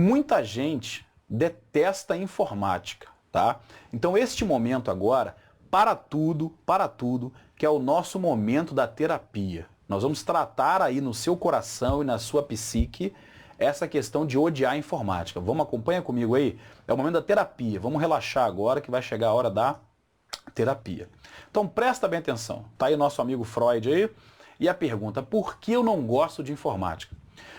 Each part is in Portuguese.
Muita gente detesta a informática, tá? Então este momento agora, para tudo, que é o nosso momento da terapia. Nós vamos tratar aí no seu coração e na sua psique essa questão de odiar a informática. Vamos, acompanha comigo aí? É o momento da terapia. Vamos relaxar agora que vai chegar a hora da terapia. Então presta bem atenção. Tá aí nosso amigo Freud aí. E a pergunta, por que eu não gosto de informática?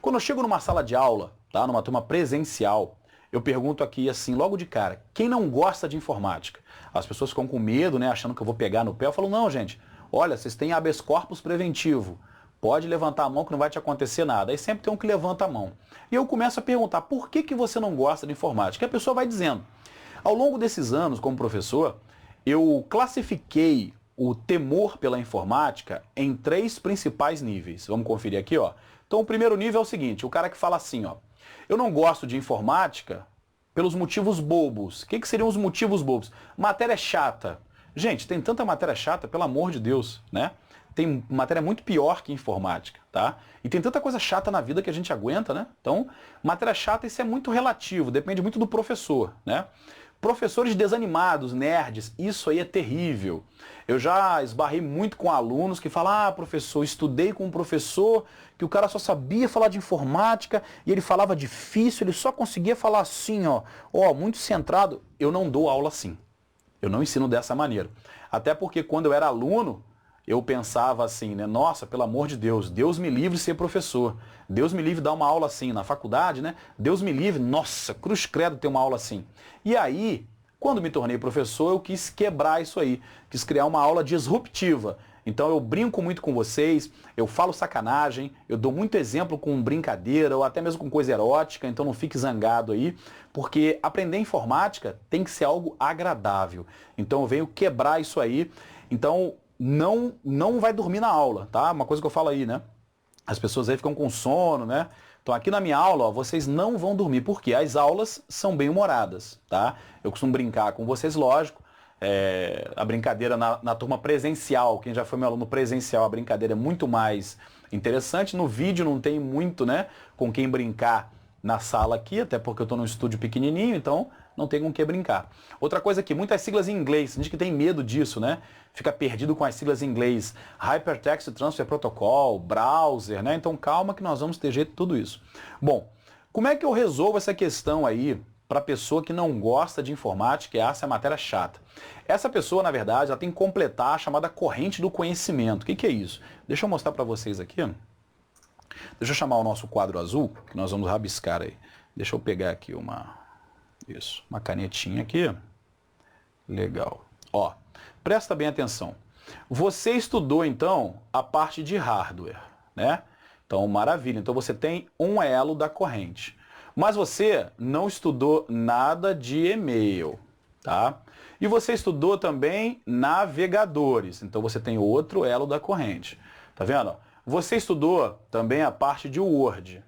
Quando eu chego numa sala de aula, tá, numa turma presencial, eu pergunto aqui assim, logo de cara, quem não gosta de informática? As pessoas ficam com medo, né, achando que eu vou pegar no pé. Eu falo, não, gente, olha, vocês têm habeas corpus preventivo. Pode levantar a mão que não vai te acontecer nada. Aí sempre tem um que levanta a mão. E eu começo a perguntar, por que você não gosta de informática? E a pessoa vai dizendo. Ao longo desses anos, como professor, eu classifiquei o temor pela informática em 3 principais níveis. Vamos conferir aqui, ó. Então o primeiro nível é o seguinte, o cara que fala assim, ó, eu não gosto de informática pelos motivos bobos. O que seriam os motivos bobos? Matéria chata. Gente, tem tanta matéria chata, pelo amor de Deus, né? Tem matéria muito pior que informática, tá? E tem tanta coisa chata na vida que a gente aguenta, né? Então, matéria chata, isso é muito relativo, depende muito do professor, né? Professores desanimados, nerds, isso aí é terrível. Eu já esbarrei muito com alunos que falam, ah, professor, estudei com um professor que o cara só sabia falar de informática e ele falava difícil, ele só conseguia falar assim, ó, muito centrado. Eu não dou aula assim. Eu não ensino dessa maneira. Até porque quando eu era aluno, eu pensava assim, né? Nossa, pelo amor de Deus, Deus me livre de ser professor. Deus me livre de dar uma aula assim na faculdade, né? Deus me livre, nossa, cruz credo ter uma aula assim. E aí, quando me tornei professor, eu quis quebrar isso aí. Quis criar uma aula disruptiva. Então eu brinco muito com vocês, eu falo sacanagem, eu dou muito exemplo com brincadeira ou até mesmo com coisa erótica, então não fique zangado aí, porque aprender informática tem que ser algo agradável. Então eu venho quebrar isso aí. Então não vai dormir na aula, tá? Uma coisa que eu falo aí, né? As pessoas aí ficam com sono, né? Então aqui na minha aula, ó, vocês não vão dormir, porque as aulas são bem humoradas, tá? Eu costumo brincar com vocês, lógico. A brincadeira na turma presencial, quem já foi meu aluno presencial, a brincadeira é muito mais interessante. No vídeo não tem muito, né, com quem brincar na sala aqui, até porque eu estou num estúdio pequenininho, então não tem com quem brincar. Outra coisa aqui, muitas siglas em inglês, tem gente que tem medo disso, né? Fica perdido com as siglas em inglês. Hypertext Transfer Protocol, browser, né? Então calma que nós vamos ter jeito de tudo isso. Bom, como é que eu resolvo essa questão aí para a pessoa que não gosta de informática e acha a matéria chata? Essa pessoa, na verdade, ela tem que completar a chamada corrente do conhecimento. O que é isso? Deixa eu mostrar para vocês aqui. Deixa eu chamar o nosso quadro azul, que nós vamos rabiscar aí. Deixa eu pegar aqui uma canetinha aqui. Legal. Ó, presta bem atenção. Você estudou, então, a parte de hardware, né? Então, maravilha. Então, você tem um elo da corrente. Mas você não estudou nada de e-mail, tá? E você estudou também navegadores. Então, você tem outro elo da corrente. Tá vendo? Você estudou também a parte de Word.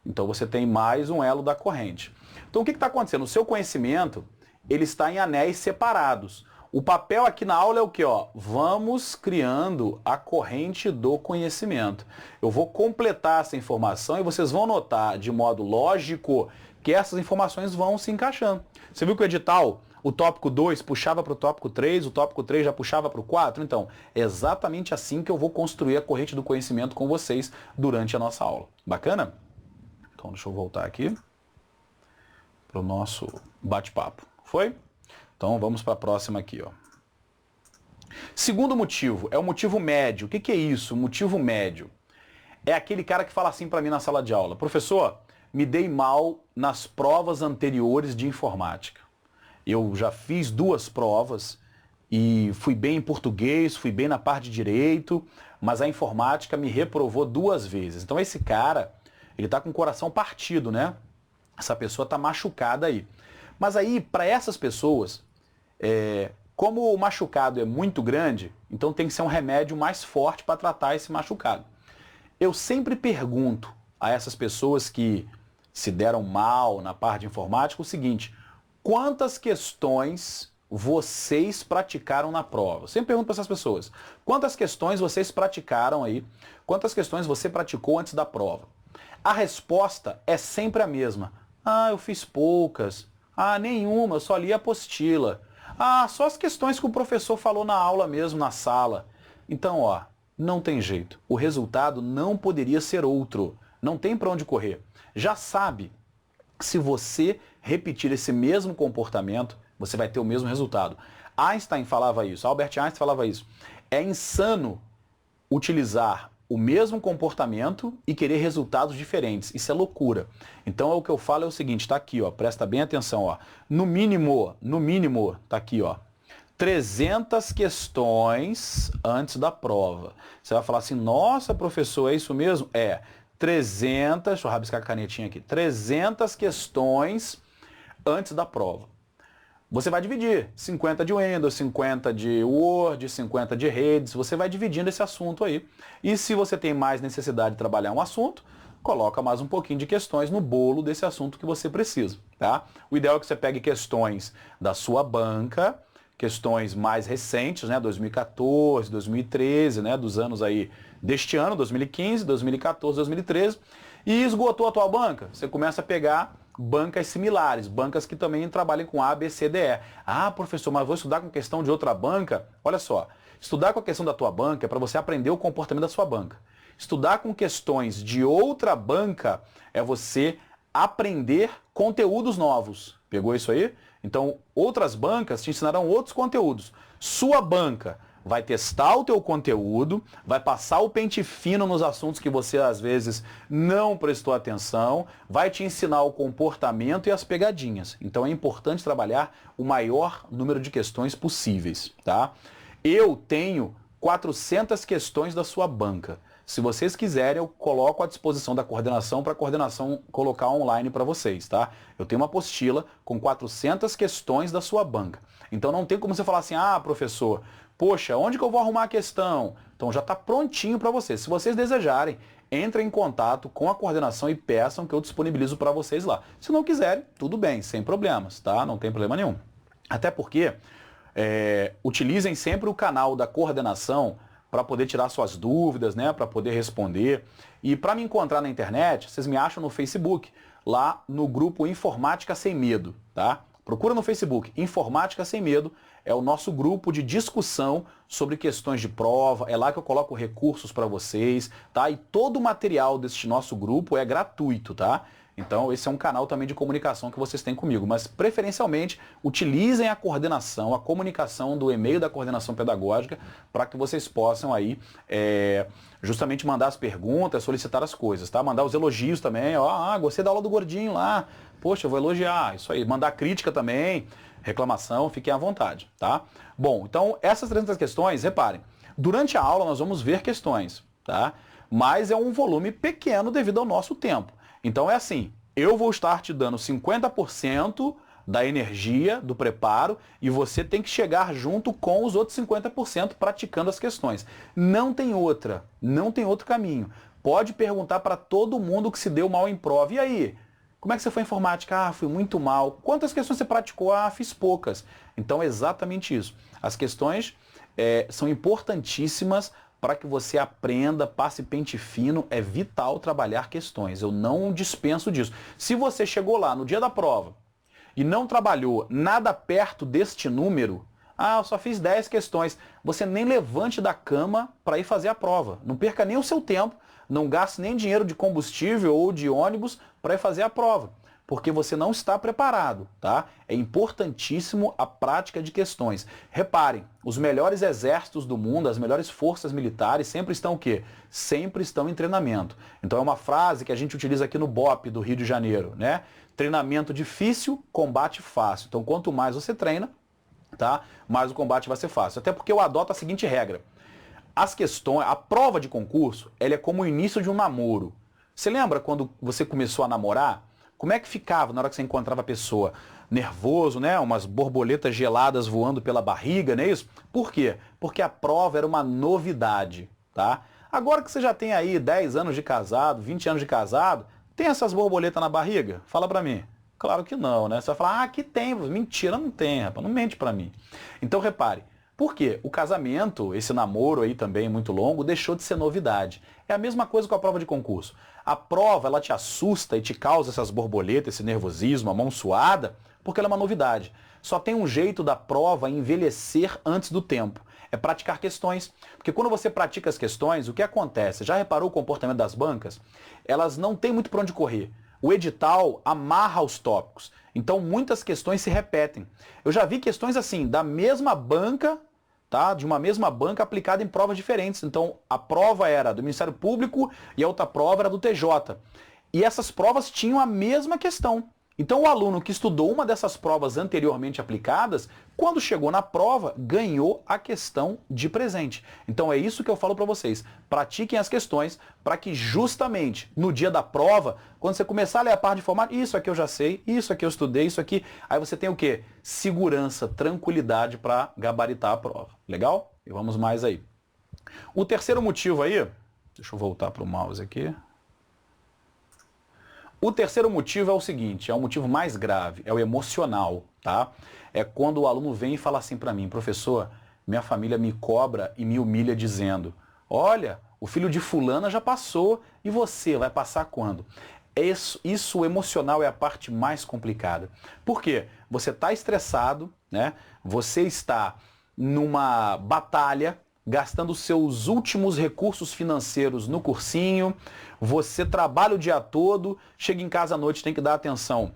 Então, você tem mais um elo da corrente. Então, o que está acontecendo? O seu conhecimento, ele está em anéis separados. O papel aqui na aula é o quê? Ó? Vamos criando a corrente do conhecimento. Eu vou completar essa informação e vocês vão notar de modo lógico que essas informações vão se encaixando. Você viu que o edital, o tópico 2 puxava para o tópico 3, o tópico 3 já puxava para o 4? Então, é exatamente assim que eu vou construir a corrente do conhecimento com vocês durante a nossa aula. Bacana? Então, deixa eu voltar aqui para o nosso bate-papo. Foi? Então vamos para a próxima aqui, ó. Segundo motivo, é o motivo médio. O que é isso? O motivo médio é aquele cara que fala assim para mim na sala de aula: professor, me dei mal nas provas anteriores de informática. Eu já fiz 2 provas e fui bem em português, fui bem na parte de direito, mas a informática me reprovou 2 vezes. Então esse cara, ele está com o coração partido, né? Essa pessoa está machucada aí. Mas aí, para essas pessoas, como o machucado é muito grande, então tem que ser um remédio mais forte para tratar esse machucado. Eu sempre pergunto a essas pessoas que se deram mal na parte de informática o seguinte: quantas questões vocês praticaram na prova? Eu sempre pergunto para essas pessoas: quantas questões vocês praticaram aí? Quantas questões você praticou antes da prova? A resposta é sempre a mesma: Ah, eu fiz poucas. Ah, nenhuma, eu só li a apostila. Ah, só as questões que o professor falou na aula mesmo, na sala. Então, ó, não tem jeito. O resultado não poderia ser outro. Não tem para onde correr. Já sabe, se você repetir esse mesmo comportamento, você vai ter o mesmo resultado. Einstein falava isso, Albert Einstein falava isso. É insano utilizar o mesmo comportamento e querer resultados diferentes. Isso é loucura. Então o que eu falo é o seguinte, tá aqui, ó, presta bem atenção, ó. No mínimo, tá aqui, ó, 300 questões antes da prova. Você vai falar assim, nossa, professor, é isso mesmo? É, 300, deixa eu rabiscar a canetinha aqui, 300 questões antes da prova. Você vai dividir 50 de Windows, 50 de Word, 50 de redes, você vai dividindo esse assunto aí. E se você tem mais necessidade de trabalhar um assunto, coloca mais um pouquinho de questões no bolo desse assunto que você precisa, tá? O ideal é que você pegue questões da sua banca, questões mais recentes, né, 2014, 2013, né, dos anos aí deste ano, 2015, 2014, 2013, e esgotou a tua banca, você começa a pegar bancas similares, bancas que também trabalhem com A, B, C, D, E. Ah, professor, mas vou estudar com questão de outra banca? Olha só, estudar com a questão da tua banca é para você aprender o comportamento da sua banca. Estudar com questões de outra banca é você aprender conteúdos novos. Pegou isso aí? Então, outras bancas te ensinarão outros conteúdos. Sua banca vai testar o teu conteúdo, vai passar o pente fino nos assuntos que você às vezes não prestou atenção, vai te ensinar o comportamento e as pegadinhas. Então é importante trabalhar o maior número de questões possíveis, tá? Eu tenho 400 questões da sua banca. Se vocês quiserem, eu coloco à disposição da coordenação para a coordenação colocar online para vocês, tá? Eu tenho uma apostila com 400 questões da sua banca. Então não tem como você falar assim, ah, professor, poxa, onde que eu vou arrumar a questão? Então já está prontinho para vocês. Se vocês desejarem, entrem em contato com a coordenação e peçam que eu disponibilizo para vocês lá. Se não quiserem, tudo bem, sem problemas, tá? Não tem problema nenhum. Até porque utilizem sempre o canal da coordenação para poder tirar suas dúvidas, né, para poder responder. E para me encontrar na internet, vocês me acham no Facebook, lá no grupo Informática Sem Medo, tá? Procura no Facebook, Informática Sem Medo, é o nosso grupo de discussão sobre questões de prova, é lá que eu coloco recursos para vocês, tá? E todo o material deste nosso grupo é gratuito, tá? Então esse é um canal também de comunicação que vocês têm comigo, mas preferencialmente utilizem a coordenação, a comunicação do e-mail da coordenação pedagógica para que vocês possam aí justamente mandar as perguntas, solicitar as coisas, tá? Mandar os elogios também, ó, gostei da aula do gordinho lá, poxa, eu vou elogiar, isso aí, mandar crítica também, reclamação, fiquem à vontade, tá? Bom, então essas 300 questões, reparem, durante a aula nós vamos ver questões, tá? Mas é um volume pequeno devido ao nosso tempo. Então é assim, eu vou estar te dando 50% da energia, do preparo, e você tem que chegar junto com os outros 50% praticando as questões. Não tem outra, não tem outro caminho. Pode perguntar para todo mundo que se deu mal em prova. E aí? Como é que você foi em informática? Ah, fui muito mal. Quantas questões você praticou? Ah, fiz poucas. Então é exatamente isso. As questões são importantíssimas para que você aprenda, passe pente fino, é vital trabalhar questões. Eu não dispenso disso. Se você chegou lá no dia da prova e não trabalhou nada perto deste número, ah, eu só fiz 10 questões, você nem levante da cama para ir fazer a prova. Não perca nem o seu tempo, não gaste nem dinheiro de combustível ou de ônibus para ir fazer a prova, porque você não está preparado, tá? É importantíssimo a prática de questões. Reparem, os melhores exércitos do mundo, as melhores forças militares sempre estão o quê? Sempre estão em treinamento. Então é uma frase que a gente utiliza aqui no BOPE do Rio de Janeiro, né? Treinamento difícil, combate fácil. Então quanto mais você treina, tá? Mais o combate vai ser fácil. Até porque eu adoto a seguinte regra. As questões, a prova de concurso, ela é como o início de um namoro. Você lembra quando você começou a namorar? Como é que ficava na hora que você encontrava a pessoa? Nervoso, né? Umas borboletas geladas voando pela barriga, não é isso? Por quê? Porque a prova era uma novidade, tá? Agora que você já tem aí 10 anos de casado, 20 anos de casado, tem essas borboletas na barriga? Fala pra mim. Claro que não, né? Você vai falar, ah, aqui tem. Mentira, não tem, rapaz. Não mente pra mim. Então, repare, Por quê? O casamento, esse namoro aí também muito longo, deixou de ser novidade. É a mesma coisa com a prova de concurso. A prova, ela te assusta e te causa essas borboletas, esse nervosismo, a mão suada, porque ela é uma novidade. Só tem um jeito da prova envelhecer antes do tempo. É praticar questões. Porque quando você pratica as questões, o que acontece? Já reparou o comportamento das bancas? Elas não têm muito para onde correr. O edital amarra os tópicos. Então muitas questões se repetem. Eu já vi questões assim, da mesma banca, tá? De uma mesma banca aplicada em provas diferentes. Então a prova era do Ministério Público e a outra prova era do TJ. E essas provas tinham a mesma questão. Então o aluno que estudou uma dessas provas anteriormente aplicadas, quando chegou na prova, ganhou a questão de presente. Então é isso que eu falo para vocês. Pratiquem as questões para que justamente no dia da prova, quando você começar a ler a parte de formato, isso aqui eu já sei, isso aqui eu estudei, isso aqui, aí você tem o quê? Segurança, tranquilidade para gabaritar a prova. Legal? E vamos mais aí. O terceiro motivo aí, deixa eu voltar para o mouse aqui. O terceiro motivo é o seguinte, é o motivo mais grave, é o emocional, tá? É quando o aluno vem e fala assim para mim, professor, minha família me cobra e me humilha dizendo, olha, o filho de fulana já passou e você vai passar quando? Isso emocional é a parte mais complicada. Por quê? Você está estressado, né? Você está numa batalha, gastando seus últimos recursos financeiros no cursinho, você trabalha o dia todo, chega em casa à noite, tem que dar atenção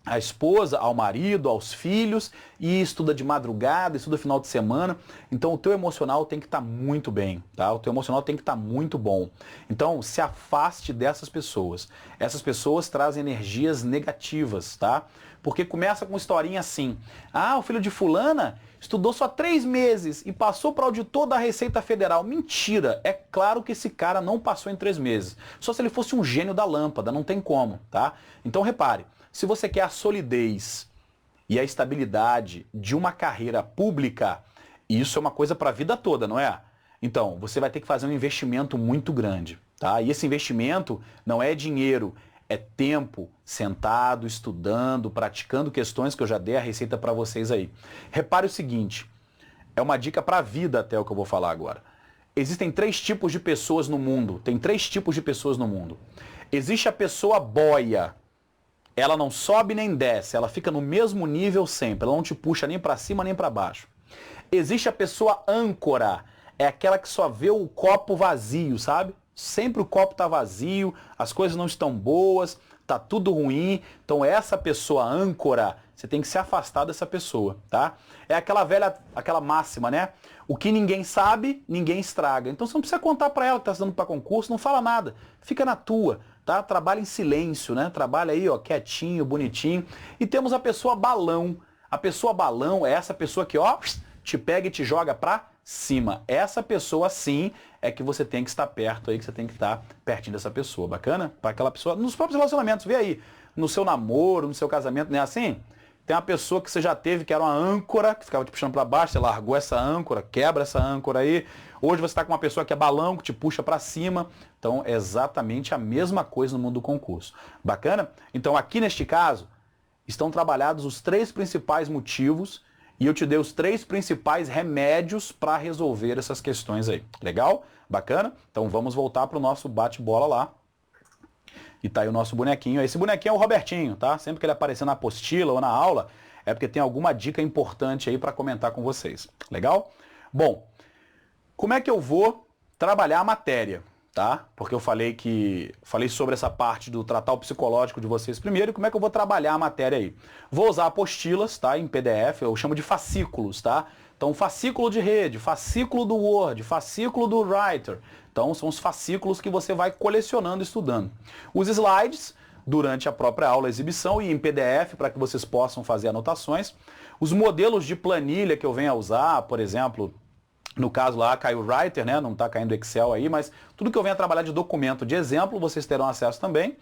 à esposa, ao marido, aos filhos, e estuda de madrugada, estuda final de semana. Então o teu emocional tem que estar muito bem, tá? O teu emocional tem que estar muito bom. Então se afaste dessas pessoas. Essas pessoas trazem energias negativas, tá? Porque começa com uma historinha assim, ah, o filho de fulana estudou só 3 meses e passou para o auditor da Receita Federal. Mentira! É claro que esse cara não passou em 3 meses. Só se ele fosse um gênio da lâmpada, não tem como, tá? Então repare, se você quer a solidez e a estabilidade de uma carreira pública, isso é uma coisa para a vida toda, não é? Então, você vai ter que fazer um investimento muito grande, tá? E esse investimento não é dinheiro, é tempo sentado, estudando, praticando questões que eu já dei a receita para vocês aí. Repare o seguinte, é uma dica para a vida até o que eu vou falar agora. Existem 3 tipos de pessoas no mundo, tem 3 tipos de pessoas no mundo. Existe a pessoa boia, ela não sobe nem desce, ela fica no mesmo nível sempre, ela não te puxa nem para cima nem para baixo. Existe a pessoa âncora, é aquela que só vê o copo vazio, sabe? Sempre o copo está vazio, as coisas não estão boas, tá tudo ruim. Então essa pessoa âncora, você tem que se afastar dessa pessoa, tá? É aquela velha, aquela máxima, né? O que ninguém sabe, ninguém estraga. Então você não precisa contar para ela que está estudando para concurso, não fala nada, fica na tua, tá? Trabalha em silêncio, né? Trabalha aí, ó, quietinho, bonitinho. E temos a pessoa balão. A pessoa balão é essa pessoa que, ó, te pega e te joga para cima. Essa pessoa sim é que você tem que estar perto aí, que você tem que estar pertinho dessa pessoa. Bacana? Para aquela pessoa, nos próprios relacionamentos, vê aí, no seu namoro, no seu casamento, não é assim? Tem uma pessoa que você já teve que era uma âncora, que ficava te puxando para baixo, você largou essa âncora, quebra essa âncora aí. Hoje você está com uma pessoa que é balão, que te puxa para cima. Então é exatamente a mesma coisa no mundo do concurso. Bacana? Então aqui neste caso, estão trabalhados os 3 principais motivos e eu te dei os 3 principais remédios para resolver essas questões aí. Legal? Bacana? Então vamos voltar para o nosso bate-bola lá. E tá aí o nosso bonequinho. Esse bonequinho é o Robertinho, tá? Sempre que ele aparecer na apostila ou na aula, é porque tem alguma dica importante aí para comentar com vocês. Legal? Bom, como é que eu vou trabalhar a matéria? Tá? Porque eu falei sobre essa parte do tratar o psicológico de vocês primeiro e como é que eu vou trabalhar a matéria aí. Vou usar apostilas, tá? Em PDF, eu chamo de fascículos, tá? Então, fascículo de rede, fascículo do Word, fascículo do Writer. Então, são os fascículos que você vai colecionando e estudando. Os slides, durante a própria aula, exibição e em PDF, para que vocês possam fazer anotações. Os modelos de planilha que eu venho a usar, por exemplo, no caso lá caiu o Writer, né? Não está caindo Excel aí, mas tudo que eu venho a trabalhar de documento de exemplo, vocês terão acesso também.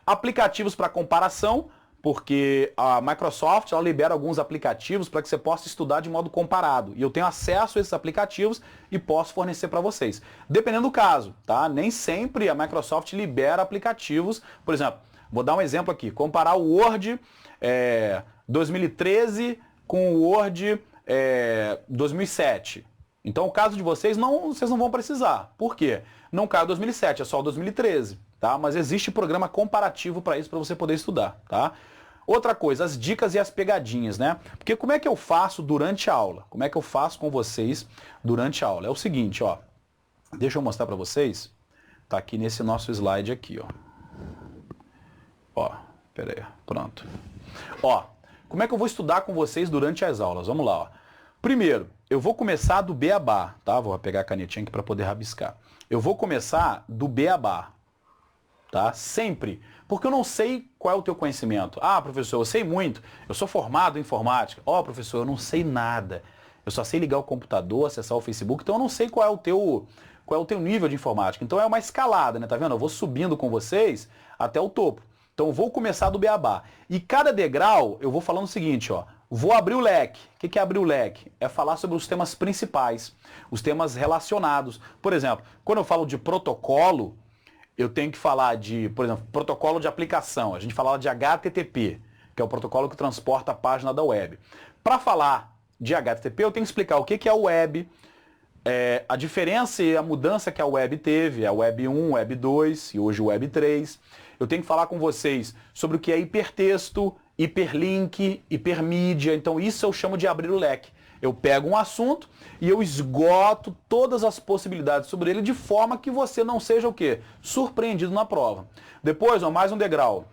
Aplicativos para comparação, porque a Microsoft ela libera alguns aplicativos para que você possa estudar de modo comparado. E eu tenho acesso a esses aplicativos e posso fornecer para vocês. Dependendo do caso, tá? Nem sempre a Microsoft libera aplicativos. Por exemplo, vou dar um exemplo aqui. Comparar o Word 2013 com o Word 2007. Então o caso de vocês vocês não vão precisar. Por quê? Não caiu 2007, é só o 2013, tá? Mas existe programa comparativo para isso, para você poder estudar, tá? Outra coisa, as dicas e as pegadinhas, né? Porque como é que eu faço durante a aula? Como é que eu faço com vocês durante a aula? É o seguinte, ó. Deixa eu mostrar para vocês. Tá aqui nesse nosso slide aqui, ó. Ó, pera aí, pronto. Ó, como é que eu vou estudar com vocês durante as aulas? Vamos lá, ó. Primeiro, eu vou começar do beabá, tá? Vou pegar a canetinha aqui para poder rabiscar. Eu vou começar do beabá, tá? Sempre. Porque eu não sei qual é o teu conhecimento. Ah, professor, eu sei muito. Eu sou formado em informática. Ó, professor, eu não sei nada. Eu só sei ligar o computador, acessar o Facebook, então eu não sei qual é o teu nível de informática. Então é uma escalada, né? Tá vendo? Eu vou subindo com vocês até o topo. Então eu vou começar do beabá. E cada degrau eu vou falando o seguinte, ó. Vou abrir o leque. O que é abrir o leque? É falar sobre os temas principais, os temas relacionados. Por exemplo, quando eu falo de protocolo, eu tenho que falar de, por exemplo, protocolo de aplicação. A gente fala de HTTP, que é o protocolo que transporta a página da web. Para falar de HTTP, eu tenho que explicar o que é a web, a diferença e a mudança que a web teve, a web 1, web 2 e hoje o web 3. Eu tenho que falar com vocês sobre o que é hipertexto, hiperlink, hipermídia. Então isso eu chamo de abrir o leque. Eu pego um assunto e eu esgoto todas as possibilidades sobre ele de forma que você não seja o quê? Surpreendido na prova. Depois, ó, mais um degrau.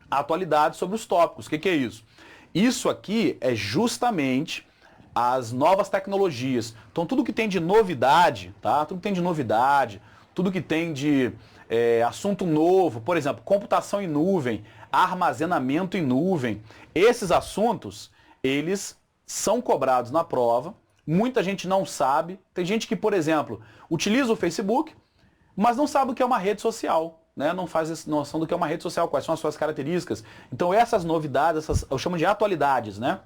Atualidade sobre os tópicos. O que é isso? Isso aqui é justamente as novas tecnologias. Então tudo que tem de novidade, tá? Tudo que tem de novidade, tudo que tem de assunto novo, por exemplo, computação em nuvem, armazenamento em nuvem, esses assuntos, eles são cobrados na prova, muita gente não sabe, tem gente que, por exemplo, utiliza o Facebook, mas não sabe o que é uma rede social, né? Não faz noção do que é uma rede social, quais são as suas características. Então essas novidades, eu chamo de atualidades, né?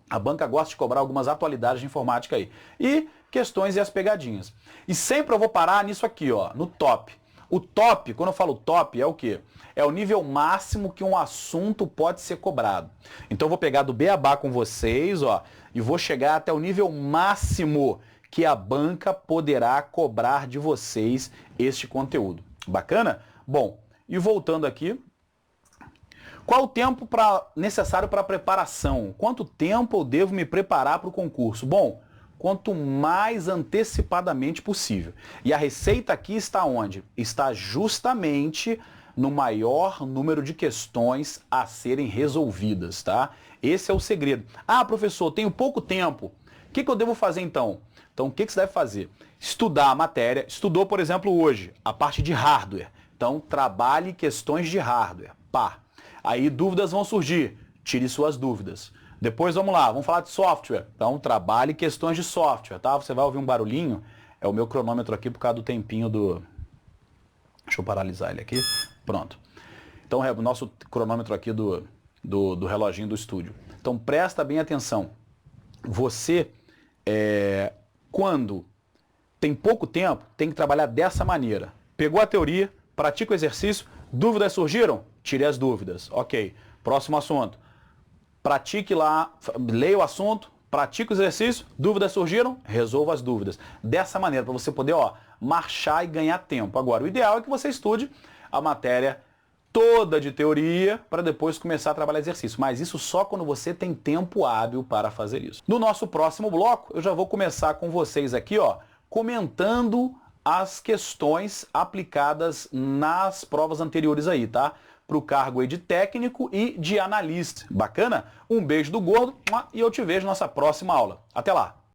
A banca gosta de cobrar algumas atualidades de informática aí. E questões e as pegadinhas. E sempre eu vou parar nisso aqui, ó, no top. O top, quando eu falo top, é o quê? É o nível máximo que um assunto pode ser cobrado. Então eu vou pegar do beabá com vocês, ó, e vou chegar até o nível máximo que a banca poderá cobrar de vocês este conteúdo. Bacana? Bom, e voltando aqui, qual o tempo necessário para a preparação? Quanto tempo eu devo me preparar para o concurso? Bom, quanto mais antecipadamente possível. E a receita aqui está onde? Está justamente no maior número de questões a serem resolvidas, tá? Esse é o segredo. Ah, professor, tenho pouco tempo. O que eu devo fazer então? Então, o que você deve fazer? Estudar a matéria. Estudou, por exemplo, hoje, a parte de hardware. Então, trabalhe questões de hardware. Pá. Aí dúvidas vão surgir. Tire suas dúvidas. Depois vamos lá, vamos falar de software. Então trabalhe questões de software, tá? Você vai ouvir um barulhinho, é o meu cronômetro aqui por causa do tempinho do... Deixa eu paralisar ele aqui. Pronto. Então é o nosso cronômetro aqui do reloginho do estúdio. Então presta bem atenção. Você, quando tem pouco tempo, tem que trabalhar dessa maneira. Pegou a teoria, pratica o exercício, dúvidas surgiram? Tire as dúvidas. Ok. Próximo assunto. Pratique lá, leia o assunto, pratique o exercício, dúvidas surgiram, resolva as dúvidas. Dessa maneira, para você poder, ó, marchar e ganhar tempo. Agora, o ideal é que você estude a matéria toda de teoria para depois começar a trabalhar exercício. Mas isso só quando você tem tempo hábil para fazer isso. No nosso próximo bloco, eu já vou começar com vocês aqui, ó, comentando as questões aplicadas nas provas anteriores aí, tá? Para o cargo aí de técnico e de analista. Bacana? Um beijo do gordo e eu te vejo na nossa próxima aula. Até lá!